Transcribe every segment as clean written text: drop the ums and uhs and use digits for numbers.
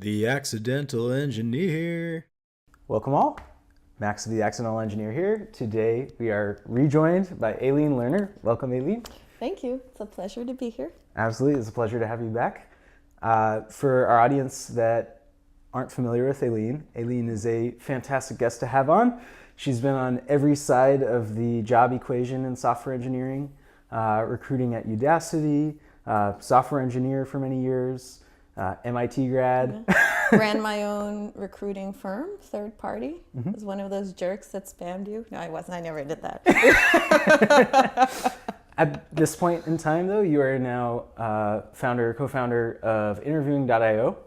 The Accidental Engineer. Welcome all. Max the Accidental Engineer here. Today we are rejoined by Aline Lerner. Welcome, Aline. Thank you. It's a pleasure to be here. Absolutely. It's a pleasure to have you back. For our audience that aren't familiar with Aline, Aline is a fantastic guest to have on. She's been on every side of the job equation in software engineering, recruiting at Udacity, software engineer for many years, MIT grad. Ran my own recruiting firm, third party. Was one of those jerks that spammed you. No, I wasn't. I never did that. At this point in time, though, you are now co-founder of Interviewing.io.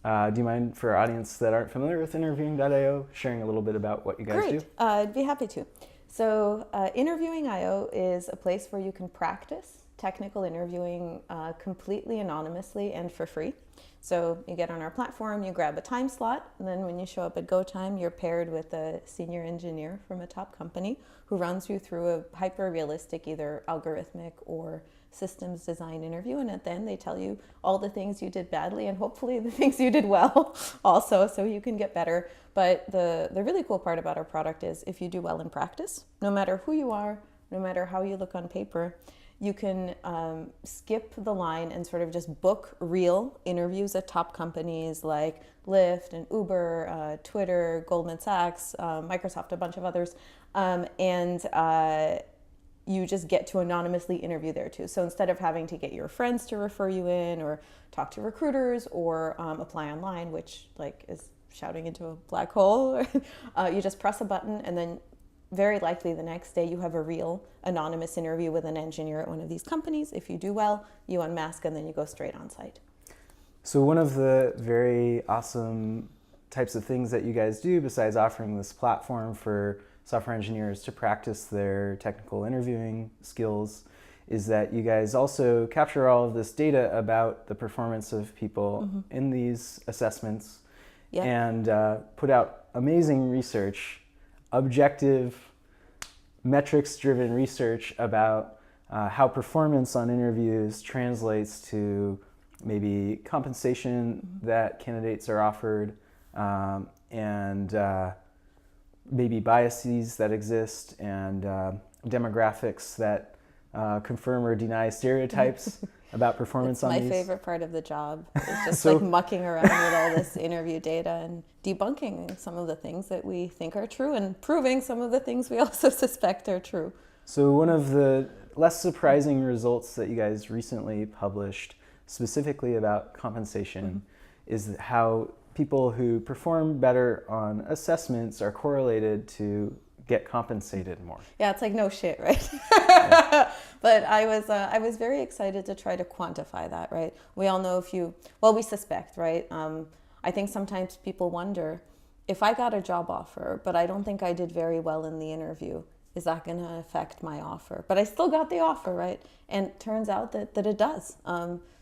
Do you mind, for our audience that aren't familiar with Interviewing.io, sharing a little bit about what you guys do? Great. I'd be happy to. So Interviewing.io is a place where you can practice technical interviewing completely anonymously and for free. So you get on our platform, you grab a time slot, and then when you show up at go time, you're paired with a senior engineer from a top company who runs you through a hyper-realistic, either algorithmic or systems design interview. And at the end, they tell you all the things you did badly and hopefully the things you did well also, so you can get better. But the really cool part about our product is if you do well in practice, no matter who you are, no matter how you look on paper, you can skip the line and sort of just book real interviews at top companies like Lyft and Uber, Twitter, Goldman Sachs, Microsoft, a bunch of others. You just get to anonymously interview there too. So instead of having to get your friends to refer you in or talk to recruiters or apply online, which is shouting into a black hole, you just press a button and then very likely the next day you have a real anonymous interview with an engineer at one of these companies. If you do well, you unmask and then you go straight on site. So one of the very awesome types of things that you guys do, besides offering this platform for software engineers to practice their technical interviewing skills, is that you guys also capture all of this data about the performance of people in these assessments and put out amazing research, objective, metrics-driven research about how performance on interviews translates to maybe compensation that candidates are offered, and maybe biases that exist, and demographics that confirm or deny stereotypes about performance on these. My favorite part of the job is just mucking around with all this interview data and debunking some of the things that we think are true and proving some of the things we also suspect are true. So one of the less surprising results that you guys recently published specifically about compensation is how people who perform better on assessments are correlated to get compensated more. Yeah, it's like no shit, right? But I was very excited to try to quantify that, right? We all know we suspect, right? I think sometimes people wonder, if I got a job offer, but I don't think I did very well in the interview, is that going to affect my offer? But I still got the offer, right? And it turns out that it does.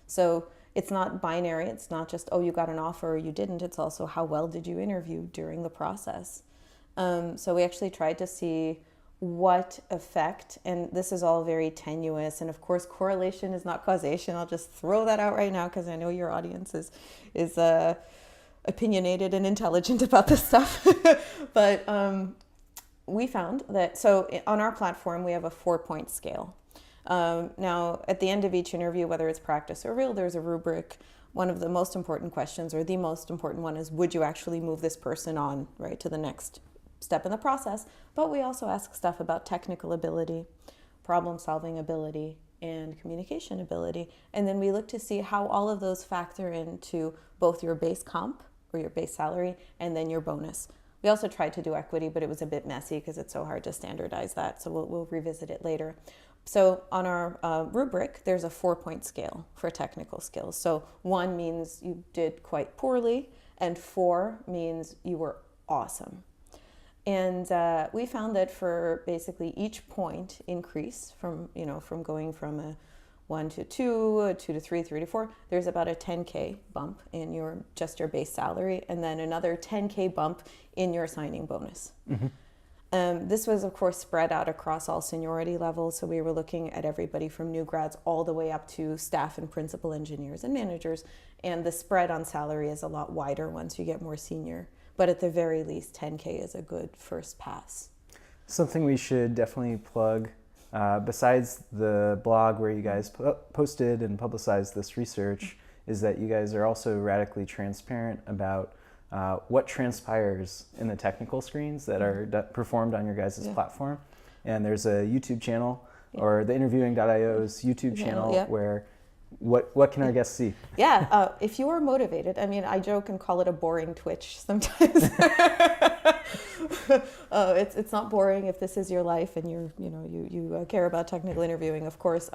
So it's not binary. It's not just, oh, you got an offer or you didn't. It's also how well did you interview during the process. So we actually tried to see what effect, and this is all very tenuous, and of course correlation is not causation. I'll just throw that out right now because I know your audience is opinionated and intelligent about this stuff. But we found that, so on our platform we have a 4-point scale. Now at the end of each interview, whether it's practice or real, there's a rubric. One of the most important questions, or the most important one, is would you actually move this person on, right, to the next step in the process? But we also ask stuff about technical ability, problem solving ability, and communication ability. And then we look to see how all of those factor into both your base comp or your base salary and then your bonus. We also tried to do equity, but it was a bit messy because it's so hard to standardize that. So we'll revisit it later. So on our rubric, there's a 4-point scale for technical skills. So 1 means you did quite poorly, and 4 means you were awesome. And we found that for basically each point increase from going from a 1 to 2, a 2 to 3, 3 to 4, there's about a 10K bump in your base salary, and then another 10K bump in your signing bonus. This was, of course, spread out across all seniority levels. So we were looking at everybody from new grads all the way up to staff and principal engineers and managers. And the spread on salary is a lot wider once you get more senior. But at the very least, 10K is a good first pass. Something we should definitely plug, besides the blog where you guys posted and publicized this research, is that you guys are also radically transparent about what transpires in the technical screens that are performed on your guys' platform. And there's a YouTube channel, or the Interviewing.io's YouTube channel, where what can our guests see? If you are motivated, I mean, I joke and call it a boring Twitch sometimes. It's not boring if this is your life and you care about technical interviewing, of course.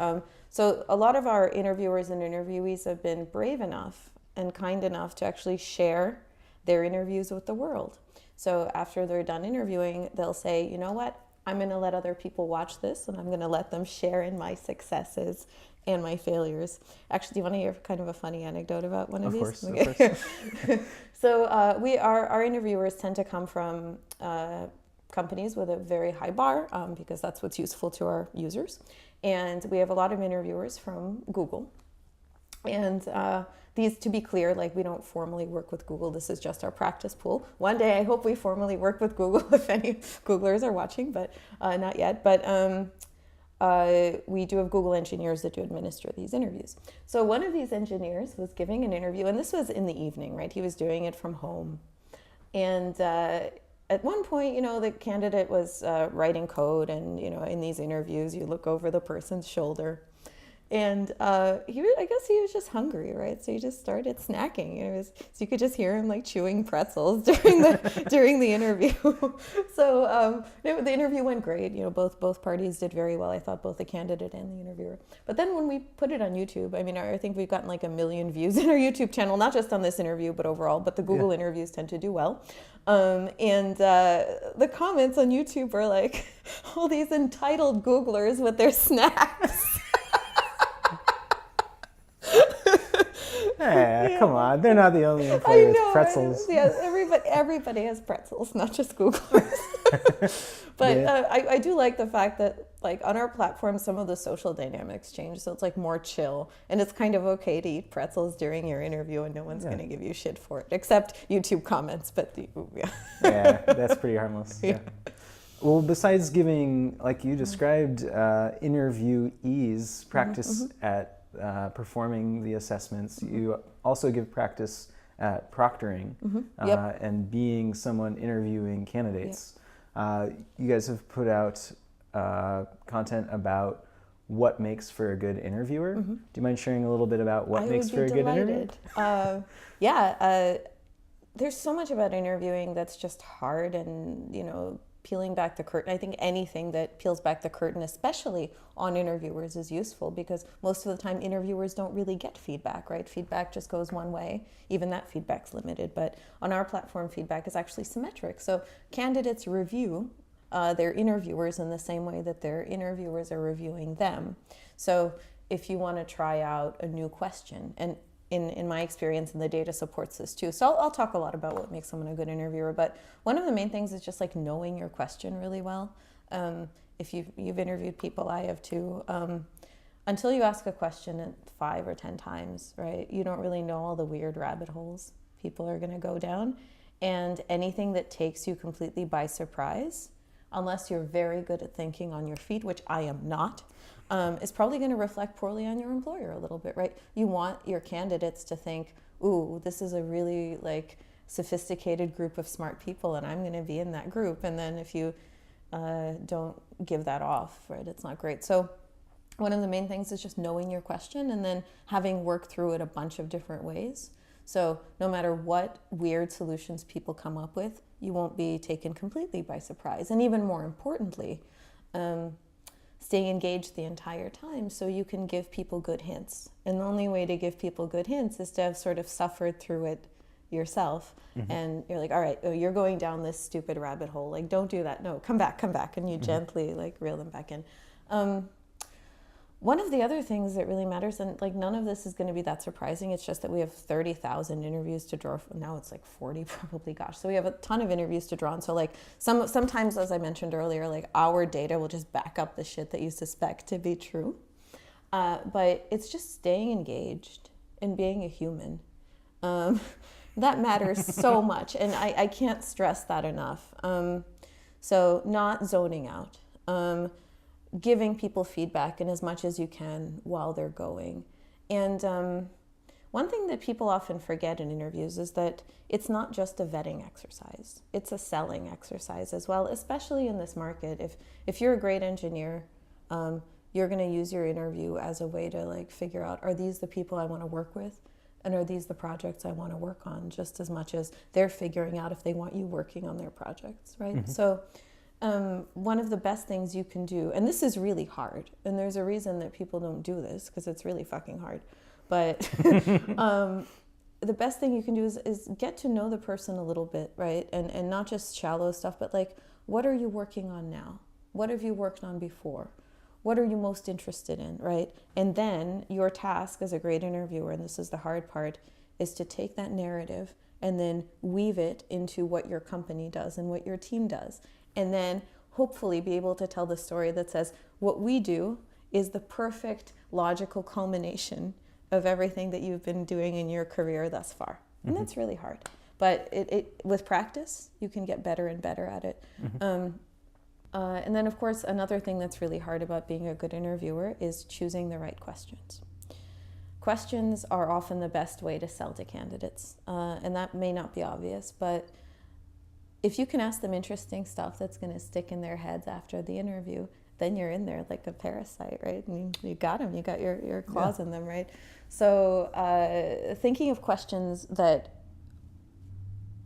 So a lot of our interviewers and interviewees have been brave enough and kind enough to actually share their interviews with the world. So after they're done interviewing, they'll say, you know what, I'm going to let other people watch this and I'm going to let them share in my successes and my failures. Actually, do you want to hear kind of a funny anecdote about one of these? Of course. So our interviewers tend to come from companies with a very high bar because that's what's useful to our users. And we have a lot of interviewers from Google. And these, to be clear, like we don't formally work with Google. This is just our practice pool. One day I hope we formally work with Google if any Googlers are watching, but not yet. But we do have Google engineers that do administer these interviews. So one of these engineers was giving an interview, and this was in the evening, right? He was doing it from home. And at one point, the candidate was writing code, and, in these interviews, you look over the person's shoulder. And I guess he was just hungry, right? So he just started snacking. So you could just hear him like chewing pretzels during the interview. So the interview went great. Both parties did very well. I thought both the candidate and the interviewer. But then when we put it on YouTube, I mean, I think we've gotten like 1 million views in our YouTube channel, not just on this interview, but overall. But the Google interviews tend to do well. And the comments on YouTube are like all these entitled Googlers with their snacks. Come on, they're not the only employee with pretzels. Yes, everybody has pretzels, not just Googlers. But I do like the fact that, like, on our platform, some of the social dynamics change, so it's like more chill, and it's kind of okay to eat pretzels during your interview, and no one's going to give you shit for it, except YouTube comments. But that's pretty harmless. Yeah. Well, besides giving, like you described, interviewees practice at performing the assessments, you also give practice at proctoring and being someone interviewing candidates. You guys have put out content about what makes for a good interviewer. Do you mind sharing a little bit about what makes for a good interviewer? There's so much about interviewing that's just hard, and peeling back the curtain. I think anything that peels back the curtain, especially on interviewers, is useful, because most of the time interviewers don't really get feedback, right? Feedback just goes one way. Even that feedback's limited. But on our platform, feedback is actually symmetric. So candidates review their interviewers in the same way that their interviewers are reviewing them. So if you want to try out a new question, and in my experience, and the data supports this too. So I'll talk a lot about what makes someone a good interviewer, but one of the main things is just like knowing your question really well. If you've interviewed people, I have too, until you ask a question 5 or 10 times, right, you don't really know all the weird rabbit holes people are gonna go down. And anything that takes you completely by surprise, unless you're very good at thinking on your feet, which I am not, is probably going to reflect poorly on your employer a little bit, right? You want your candidates to think, ooh, this is a really like sophisticated group of smart people, and I'm going to be in that group. And then if you don't give that off, right, it's not great. So one of the main things is just knowing your question and then having worked through it a bunch of different ways. So no matter what weird solutions people come up with, you won't be taken completely by surprise. And even more importantly, staying engaged the entire time so you can give people good hints. And the only way to give people good hints is to have sort of suffered through it yourself. And you're like, all right, you're going down this stupid rabbit hole. Like, don't do that. No, come back. And you gently like reel them back in. One of the other things that really matters, and like none of this is going to be that surprising, it's just that we have 30,000 interviews to draw from. Now it's like 40 probably, gosh. So we have a ton of interviews to draw on. So like sometimes, as I mentioned earlier, like our data will just back up the shit that you suspect to be true. But it's just staying engaged and being a human. That matters so much, and I can't stress that enough. So not zoning out. Giving people feedback in as much as you can while they're going. And one thing that people often forget in interviews is that it's not just a vetting exercise. It's a selling exercise as well, especially in this market. If you're a great engineer, you're going to use your interview as a way to like figure out, are these the people I want to work with? And are these the projects I want to work on, just as much as they're figuring out if they want you working on their projects, right? Mm-hmm. So one of the best things you can do, and this is really hard, and there's a reason that people don't do this, because it's really fucking hard, but the best thing you can do is get to know the person a little bit, right? And not just shallow stuff, but like, what are you working on now? What have you worked on before? What are you most interested in, right? And then your task as a great interviewer, and this is the hard part, is to take that narrative and then weave it into what your company does and what your team does. And then hopefully be able to tell the story that says, what we do is the perfect logical culmination of everything that you've been doing in your career thus far. And mm-hmm. that's really hard. But it with practice, you can get better and better at it. Mm-hmm. And then, of course, another thing that's really hard about being a good interviewer is choosing the right questions. Questions are often the best way to sell to candidates. And that may not be obvious, but if you can ask them interesting stuff that's going to stick in their heads after the interview, then you're in there like a parasite, right? And you got them, you got your claws in them, right? So thinking of questions that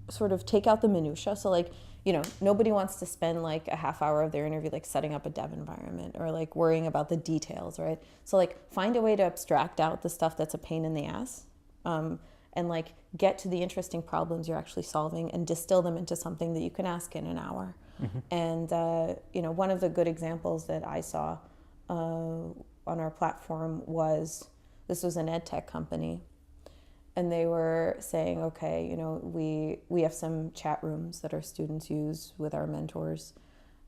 sort of take out the minutia. So like, you know, nobody wants to spend like a half hour of their interview like setting up a dev environment or like worrying about the details, right? So like find a way to abstract out the stuff that's a pain in the ass, and like get to the interesting problems you're actually solving and distill them into something that you can ask in an hour. Mm-hmm. And you know, one of the good examples that I saw on our platform was, this was an ed tech company, and they were saying, okay, you know, we have some chat rooms that our students use with our mentors.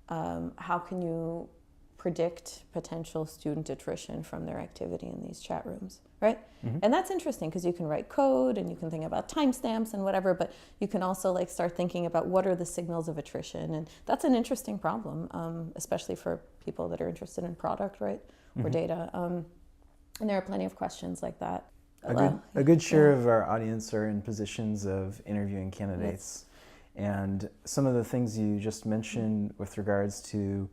How can you predict potential student attrition from their activity in these chat rooms, right? Mm-hmm. And that's interesting because you can write code and you can think about timestamps and whatever, but you can also like start thinking about what are the signals of attrition. And that's an interesting problem, especially for people that are interested in product, right? Mm-hmm. Or data. And there are plenty of questions like that. A good share of our audience are in positions of interviewing candidates. Yes. And some of the things you just mentioned with regards to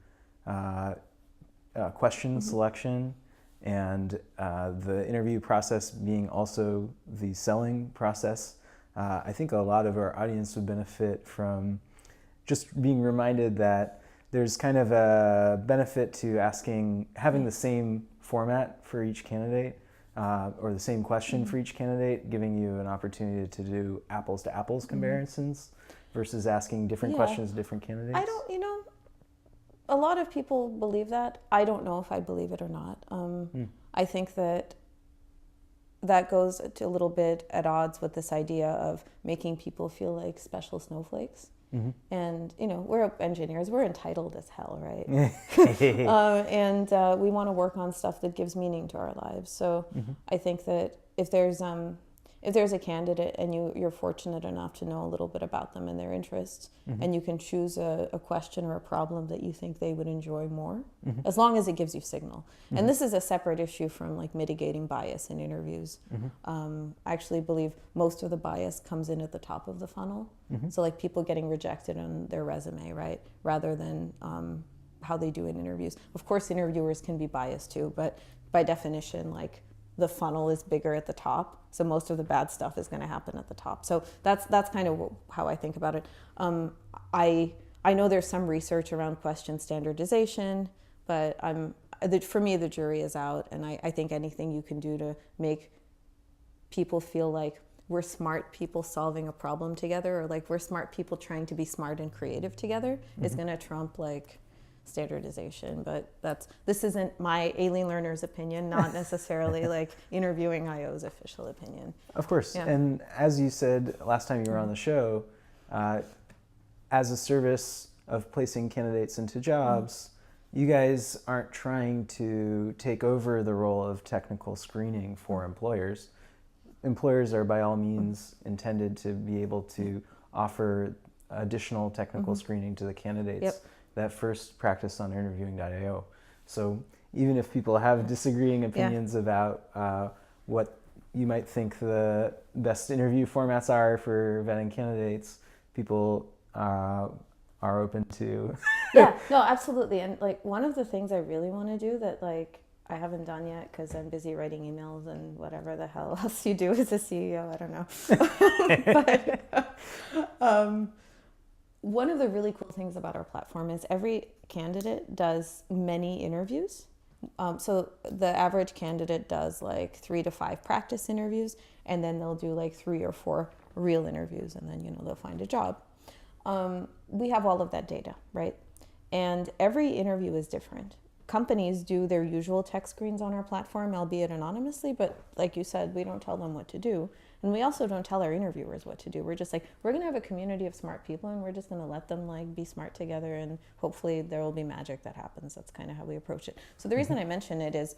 question mm-hmm. selection and the interview process being also the selling process, I think a lot of our audience would benefit from just being reminded that there's kind of a benefit to having the same format for each candidate. Or the same question for each candidate, giving you an opportunity to do apples to apples comparisons versus asking different questions to different candidates? A lot of people believe that. I don't know if I believe it or not. I think that goes a little bit at odds with this idea of making people feel like special snowflakes. Mm-hmm. And, you know, we're engineers, we're entitled as hell, right? And we want to work on stuff that gives meaning to our lives. So mm-hmm. I think that if there's a candidate and you're fortunate enough to know a little bit about them and their interests, mm-hmm. and you can choose a question or a problem that you think they would enjoy more, mm-hmm. as long as it gives you signal. Mm-hmm. And this is a separate issue from like mitigating bias in interviews. Mm-hmm. I actually believe most of the bias comes in at the top of the funnel. Mm-hmm. So like people getting rejected on their resume, right? Rather than how they do in interviews. Of course, interviewers can be biased too, but by definition, like the funnel is bigger at the top, so most of the bad stuff is going to happen at the top. So that's kind of how I think about it. I know there's some research around question standardization, but for me the jury is out, and I think anything you can do to make people feel like we're smart people solving a problem together, or like we're smart people trying to be smart and creative together, mm-hmm. is going to trump like standardization. But this isn't my Aline Lerner's opinion, not necessarily like Interviewing IO's official opinion. Of course. Yeah. And as you said last time you were on the show, as a service of placing candidates into jobs, you guys aren't trying to take over the role of technical screening for employers. Employers are by all means intended to be able to offer additional technical screening to the candidates that first practice on interviewing.io. So even if people have disagreeing opinions about what you might think the best interview formats are for vetting candidates, people are open to. Yeah, no, absolutely. And like one of the things I really want to do that like I haven't done yet because I'm busy writing emails and whatever the hell else you do as a CEO, I don't know. But one of the really cool things about our platform is every candidate does many interviews. So the average candidate does like 3 to 5 practice interviews, and then they'll do like 3 or 4 real interviews, and then they'll find a job. We have all of that data, right? And every interview is different. Companies do their usual tech screens on our platform, albeit anonymously, but like you said, we don't tell them what to do. And we also don't tell our interviewers what to do. We're just like, we're going to have a community of smart people, and we're just going to let them like be smart together, and hopefully there will be magic that happens. That's kind of how we approach it. So the reason I mention it is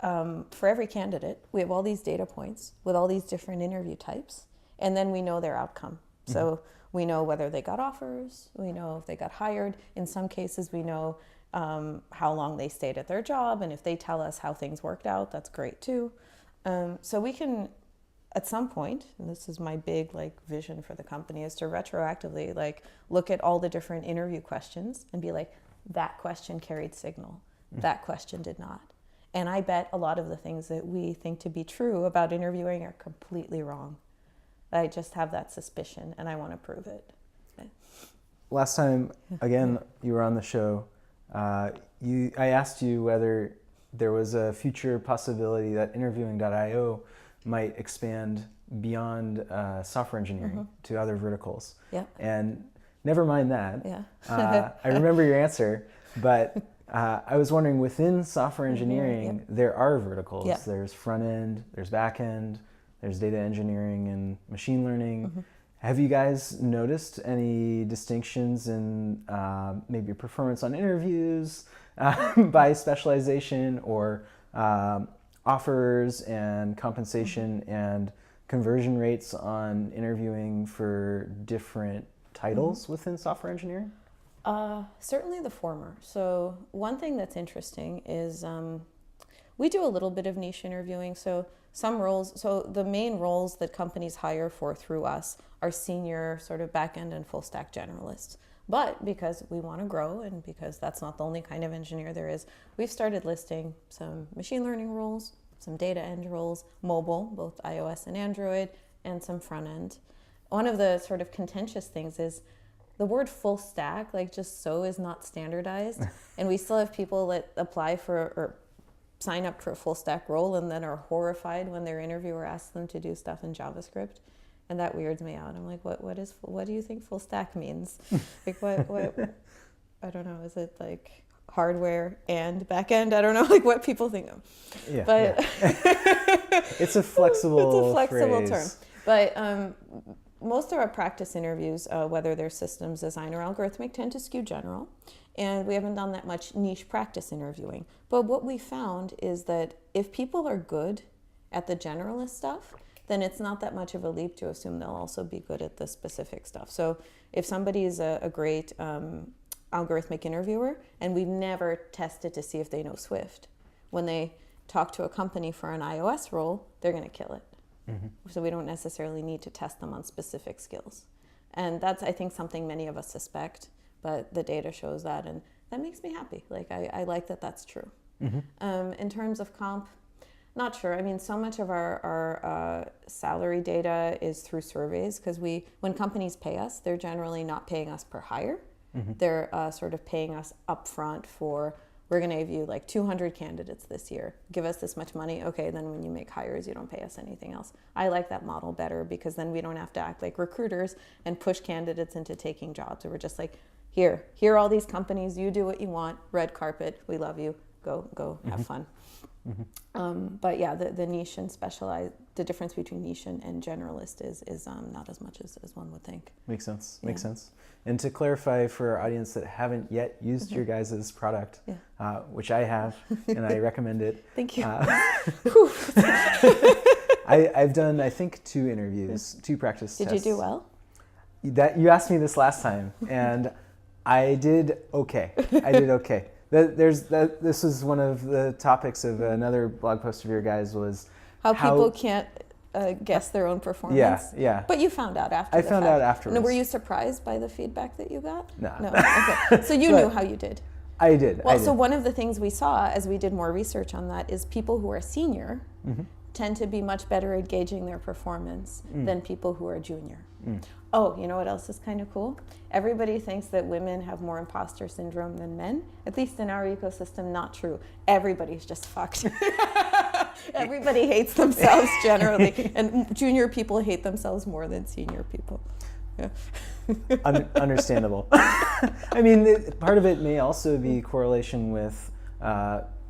for every candidate, we have all these data points with all these different interview types, and then we know their outcome. So we know whether they got offers, we know if they got hired. In some cases, we know how long they stayed at their job, and if they tell us how things worked out, that's great too. So we can, at some point, and this is my big like vision for the company, is to retroactively like look at all the different interview questions and be like, that question carried signal, that question did not. And I bet a lot of the things that we think to be true about interviewing are completely wrong. I just have that suspicion, and I want to prove it. Last time, again, you were on the show. I asked you whether there was a future possibility that interviewing.io might expand beyond software engineering to other verticals. Yeah. And never mind that. Yeah. I remember your answer, but I was wondering, within software engineering, there are verticals. Yeah. There's front end, there's back end, there's data engineering and machine learning. Have you guys noticed any distinctions in maybe performance on interviews by specialization, or offers and compensation and conversion rates on interviewing for different titles within software engineering? Certainly the former. So one thing that's interesting is we do a little bit of niche interviewing. So some roles, so the main roles that companies hire for through us are senior sort of back-end and full stack generalists. But because we want to grow, and because that's not the only kind of engineer there is, we've started listing some machine learning roles, some data eng roles, mobile, both iOS and Android, and some front end. One of the sort of contentious things is the word full stack, like just so, is not standardized. And we still have people that apply for or sign up for a full stack role and then are horrified when their interviewer asks them to do stuff in JavaScript. And that weirds me out. I'm like, what do you think full stack means? Like what I don't know, is it like hardware and back end? I don't know, like what people think of. Yeah. But yeah. It's a flexible term. phrase. But most of our practice interviews, whether they're systems design or algorithmic, tend to skew general. And we haven't done that much niche practice interviewing. But what we found is that if people are good at the generalist stuff, then it's not that much of a leap to assume they'll also be good at the specific stuff. So if somebody is a great algorithmic interviewer, and we've never tested to see if they know Swift, when they talk to a company for an iOS role, they're going to kill it. So we don't necessarily need to test them on specific skills. And that's, I think, something many of us suspect, but the data shows that, and that makes me happy. Like, I like that that's true. In terms of comp, not sure. I mean, so much of our salary data is through surveys, because when companies pay us, they're generally not paying us per hire. They're sort of paying us upfront for, we're going to give you like 200 candidates this year. Give us this much money. Okay, then when you make hires, you don't pay us anything else. I like that model better, because then we don't have to act like recruiters and push candidates into taking jobs. We're just like, here are all these companies. You do what you want. Red carpet. We love you. Go have fun. But yeah, the niche and specialized, the difference between niche and generalist is not as much as one would think. Makes sense. Makes sense. And to clarify for our audience that haven't yet used your guys' product, which I have, and I recommend it. Thank you. I've done, I think, 2 interviews, 2 practice tests. Did you do well? That you asked me this last time, and I did okay. This was one of the topics of another blog post of your guys was how people can't guess their own performance. Yeah. But you found out after. I found out afterwards. And were you surprised by the feedback that you got? No. Okay. So you knew how you did. I did. Well, so one of the things we saw as we did more research on that is people who are senior tend to be much better at gauging their performance than people who are junior. Oh, you know what else is kind of cool? Everybody thinks that women have more imposter syndrome than men. At least in our ecosystem, not true. Everybody's just fucked. Everybody hates themselves generally, and junior people hate themselves more than senior people. Yeah. Understandable. I mean, part of it may also be correlation with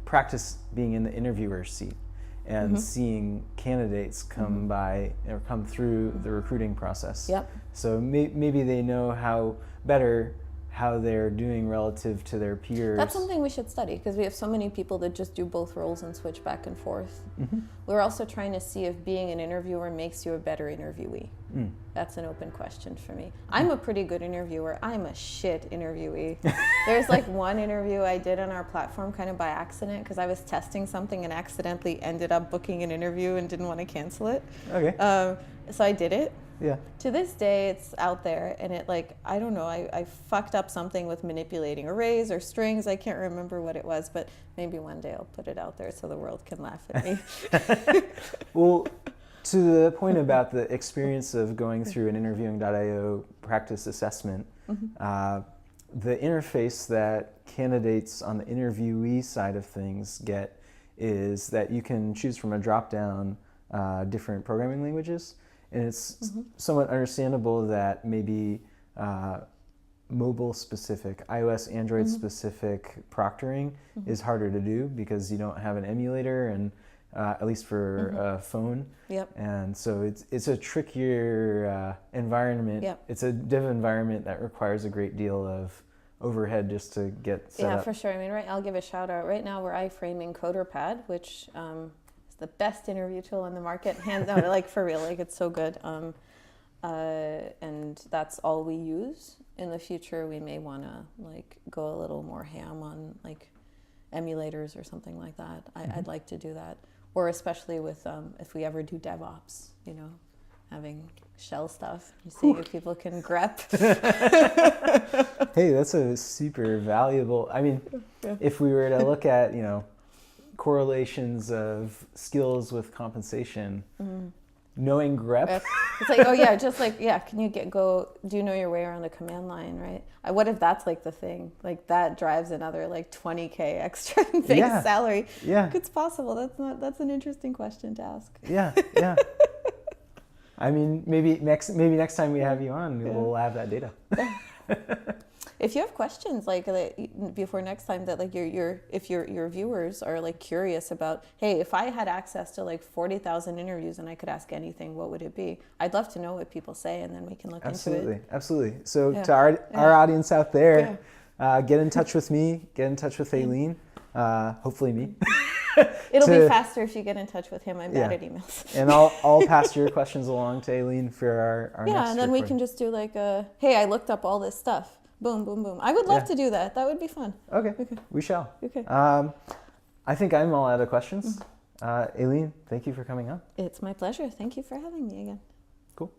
practice being in the interviewer's seat and seeing candidates come by or come through the recruiting process. Yep. So maybe they know how they're doing relative to their peers. That's something we should study because we have so many people that just do both roles and switch back and forth. We're also trying to see if being an interviewer makes you a better interviewee. That's an open question for me. I'm a pretty good interviewer. I'm a shit interviewee. There's like one interview I did on our platform kind of by accident because I was testing something and accidentally ended up booking an interview and didn't want to cancel it. Okay. So I did it. Yeah. To this day, it's out there, and it I don't know, I fucked up something with manipulating arrays or strings. I can't remember what it was, but maybe one day I'll put it out there so the world can laugh at me. Well, to the point about the experience of going through an interviewing.io practice assessment, the interface that candidates on the interviewee side of things get is that you can choose from a drop-down different programming languages. And it's somewhat understandable that maybe mobile-specific, iOS, Android-specific proctoring is harder to do because you don't have an emulator, and at least for a phone. Yep. And so it's a trickier environment. Yep. It's a dev environment that requires a great deal of overhead just to get set up. Yeah, for sure. I mean, I'll give a shout out. Right now we're iframing CoderPad, which the best interview tool on the market, hands down, like for real, like it's so good. And that's all we use. In the future, we may want to like go a little more ham on like emulators or something like that. I'd like to do that, or especially with if we ever do DevOps, you know, having shell stuff, you see if people can grep. Hey, that's a super valuable. I mean, if we were to look at correlations of skills with compensation, knowing grep. It's like, oh yeah, just like, yeah, can you do you know your way around a command line, right? What if that's like the thing? Like that drives another like 20K extra in base salary. Yeah. It's possible. That's an interesting question to ask. Yeah. I mean, maybe next time we have you on, we'll have that data. If you have questions like before next time that like if your viewers are like curious about, hey, if I had access to like 40,000 interviews and I could ask anything, what would it be? I'd love to know what people say, and then we can look into it. Absolutely. So to our audience out there, get in touch with me, get in touch with Aline, hopefully me. It'll be faster if you get in touch with him. I'm bad at emails. And I'll pass your questions along to Aline for our next and then we can just do like hey, I looked up all this stuff. Boom, boom, boom. I would love to do that. That would be fun. Okay. We shall. Okay. I think I'm all out of questions. Aline, thank you for coming on. It's my pleasure. Thank you for having me again. Cool.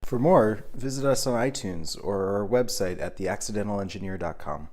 For more, visit us on iTunes or our website at theaccidentalengineer.com.